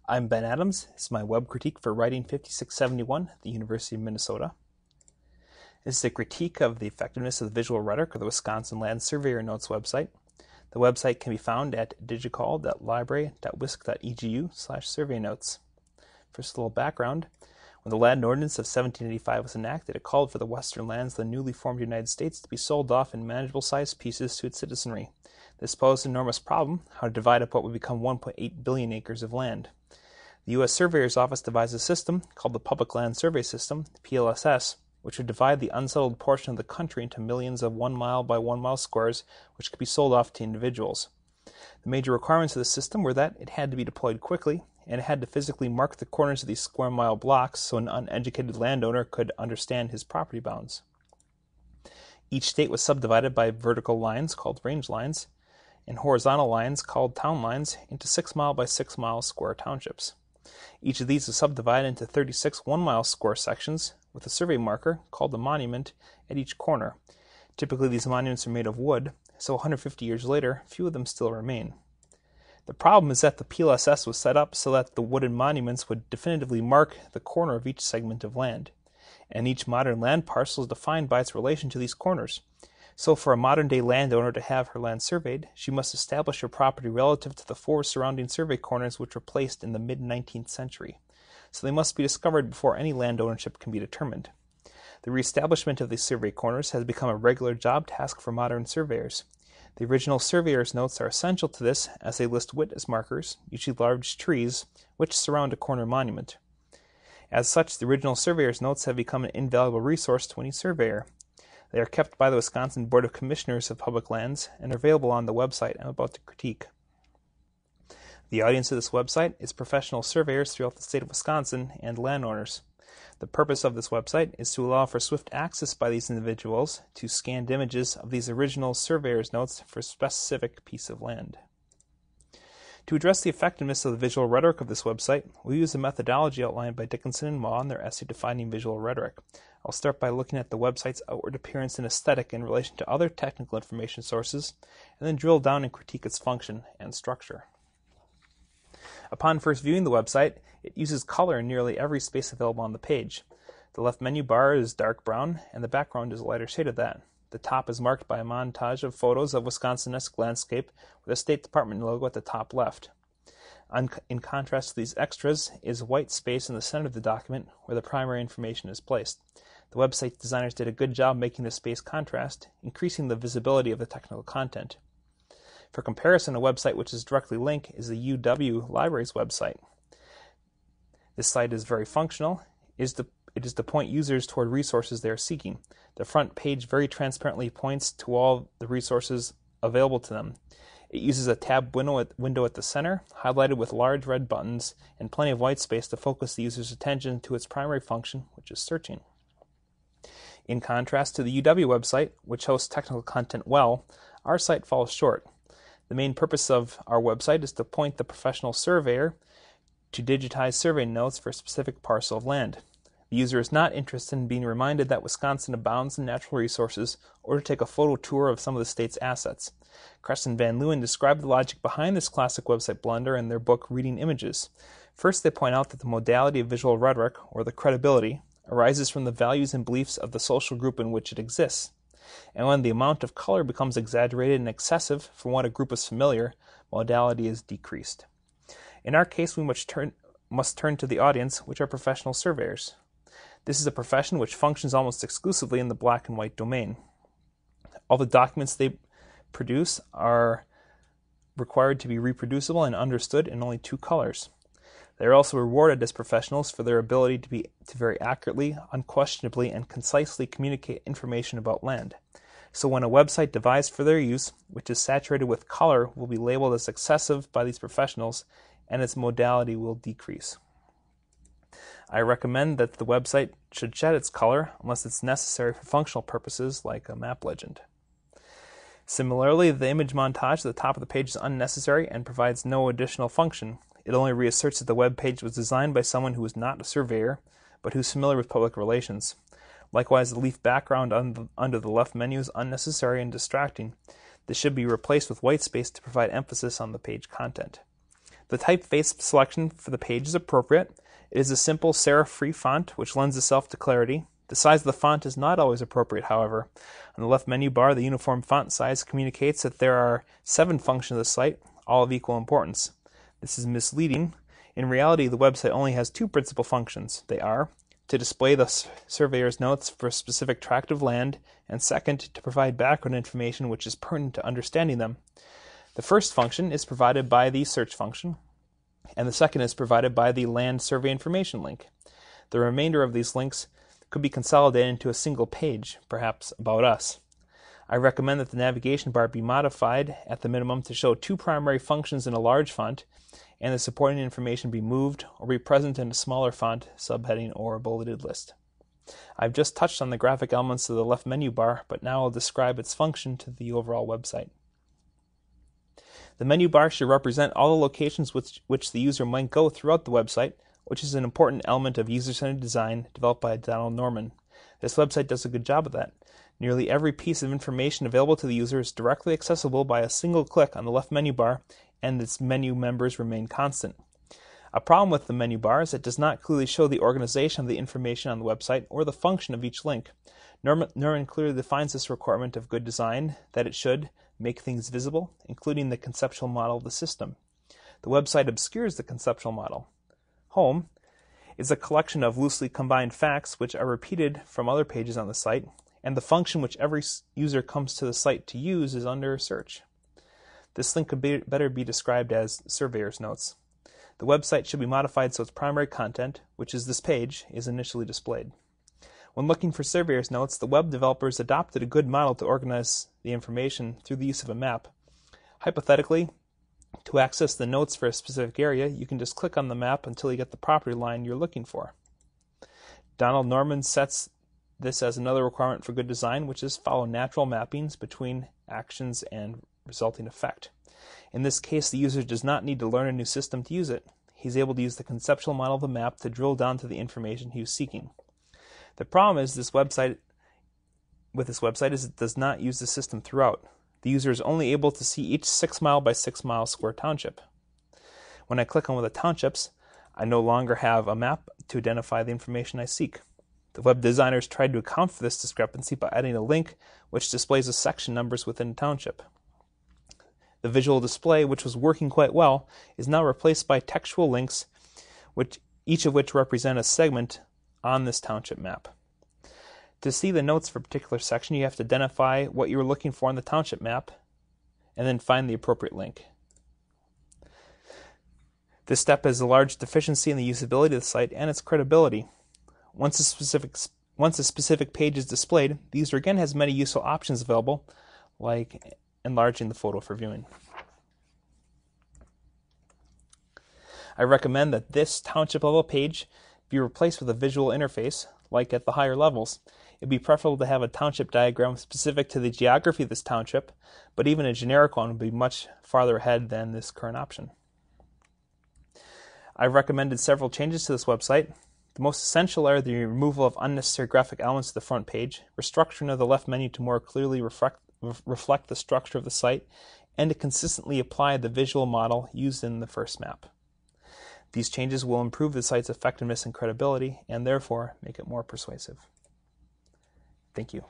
I'm Ben Adams. This is my web critique for Writing 5671 at the University of Minnesota. This is a critique of the effectiveness of the visual rhetoric of the Wisconsin Land Surveyor Notes website. The website can be found at digicall.library.wisc.edu/surveynotes. First, a little background. When the Land Ordinance of 1785 was enacted, it called for the western lands of the newly formed United States to be sold off in manageable-sized pieces to its citizenry. This posed an enormous problem: how to divide up what would become 1.8 billion acres of land. The U.S. Surveyor's Office devised a system called the Public Land Survey System, PLSS, which would divide the unsettled portion of the country into millions of 1 mile by 1 mile squares, which could be sold off to individuals. The major requirements of the system were that it had to be deployed quickly, and it had to physically mark the corners of these square mile blocks so an uneducated landowner could understand his property bounds. Each state was subdivided by vertical lines called range lines, and horizontal lines called town lines into 6 mile by 6 mile square townships. Each of these is subdivided into 36 1-mile square sections with a survey marker called a monument at each corner. Typically these monuments are made of wood, so 150 years later, few of them still remain. The problem is that the PLSS was set up so that the wooden monuments would definitively mark the corner of each segment of land, and each modern land parcel is defined by its relation to these corners. So for a modern-day landowner to have her land surveyed, she must establish her property relative to the 4 surrounding survey corners which were placed in the mid-19th century. So they must be discovered before any land ownership can be determined. The reestablishment of these survey corners has become a regular job task for modern surveyors. The original surveyor's notes are essential to this, as they list witness markers, usually large trees, which surround a corner monument. As such, the original surveyor's notes have become an invaluable resource to any surveyor. They are kept by the Wisconsin Board of Commissioners of Public Lands and are available on the website I'm about to critique. The audience of this website is professional surveyors throughout the state of Wisconsin and landowners. The purpose of this website is to allow for swift access by these individuals to scanned images of these original surveyor's notes for a specific piece of land. To address the effectiveness of the visual rhetoric of this website, we use the methodology outlined by Dickinson and Maw in their essay defining visual rhetoric. I'll start by looking at the website's outward appearance and aesthetic in relation to other technical information sources, and then drill down and critique its function and structure. Upon first viewing the website, it uses color in nearly every space available on the page. The left menu bar is dark brown, and the background is a lighter shade of that. The top is marked by a montage of photos of Wisconsin-esque landscape with a State Department logo at the top left. In contrast to these extras is white space in the center of the document where the primary information is placed. The website designers did a good job making the space contrast, increasing the visibility of the technical content. For comparison, a website which is directly linked is the UW Library's website. This site is very functional. It is to point users toward resources they are seeking. The front page very transparently points to all the resources available to them. It uses a tab window at the center, highlighted with large red buttons, and plenty of white space to focus the user's attention to its primary function, which is searching. In contrast to the UW website, which hosts technical content well, our site falls short. The main purpose of our website is to point the professional surveyor to digitize survey notes for a specific parcel of land. The user is not interested in being reminded that Wisconsin abounds in natural resources or to take a photo tour of some of the state's assets. Kress and Van Leeuwen describe the logic behind this classic website blunder in their book Reading Images. First, they point out that the modality of visual rhetoric, or the credibility, arises from the values and beliefs of the social group in which it exists. And when the amount of color becomes exaggerated and excessive from what a group is familiar, modality is decreased. In our case, we must turn to the audience, which are professional surveyors. This is a profession which functions almost exclusively in the black and white domain. All the documents they produce are required to be reproducible and understood in only 2 colors. They are also rewarded as professionals for their ability to very accurately, unquestionably, and concisely communicate information about land. So when a website devised for their use, which is saturated with color, will be labeled as excessive by these professionals, and its modality will decrease. I recommend that the website should shed its color unless it's necessary for functional purposes like a map legend. Similarly, the image montage at the top of the page is unnecessary and provides no additional function. It only reasserts that the web page was designed by someone who is not a surveyor, but who's familiar with public relations. Likewise, the leaf background under the left menu is unnecessary and distracting. This should be replaced with white space to provide emphasis on the page content. The typeface selection for the page is appropriate. It is a simple serif-free font, which lends itself to clarity. The size of the font is not always appropriate, however. On the left menu bar, the uniform font size communicates that there are 7 functions of the site, all of equal importance. This is misleading. In reality, the website only has 2 principal functions. They are to display the surveyor's notes for a specific tract of land, and second, to provide background information which is pertinent to understanding them. The first function is provided by the search function, and the second is provided by the land survey information link. The remainder of these links could be consolidated into a single page, perhaps about us. I recommend that the navigation bar be modified at the minimum to show 2 primary functions in a large font, and the supporting information be moved or be present in a smaller font, subheading, or a bulleted list. I've just touched on the graphic elements of the left menu bar, but now I'll describe its function to the overall website. The menu bar should represent all the locations which the user might go throughout the website, which is an important element of user-centered design developed by Donald Norman. This website does a good job of that. Nearly every piece of information available to the user is directly accessible by a single click on the left menu bar, and its menu members remain constant. A problem with the menu bar is it does not clearly show the organization of the information on the website or the function of each link. Norman clearly defines this requirement of good design, that it should make things visible, including the conceptual model of the system. The website obscures the conceptual model. Home is a collection of loosely combined facts which are repeated from other pages on the site, and the function which every user comes to the site to use is under search. This link could better be described as surveyor's notes. The website should be modified so its primary content, which is this page, is initially displayed. When looking for surveyor's notes, the web developers adopted a good model to organize the information through the use of a map. Hypothetically, to access the notes for a specific area, you can just click on the map until you get the property line you're looking for. Donald Norman sets this as another requirement for good design, which is follow natural mappings between actions and resulting effect. In this case, the user does not need to learn a new system to use it. He's able to use the conceptual model of the map to drill down to the information he was seeking. The problem is this website is it does not use the system throughout. The user is only able to see each 6 mile by 6 mile square township. When I click on one of the townships, I no longer have a map to identify the information I seek. The web designers tried to account for this discrepancy by adding a link which displays the section numbers within a township. The visual display, which was working quite well, is now replaced by textual links, each of which represent a segment on this township map. To see the notes for a particular section, you have to identify what you were looking for on the township map, and then find the appropriate link. This step has a large deficiency in the usability of the site and its credibility. Once a specific page is displayed, the user again has many useful options available, like enlarging the photo for viewing. I recommend that this township level page be replaced with a visual interface, like at the higher levels. It would be preferable to have a township diagram specific to the geography of this township, but even a generic one would be much farther ahead than this current option. I've recommended several changes to this website. The most essential are the removal of unnecessary graphic elements to the front page, restructuring of the left menu to more clearly reflect the structure of the site, and to consistently apply the visual model used in the first map. These changes will improve the site's effectiveness and credibility, and therefore make it more persuasive. Thank you.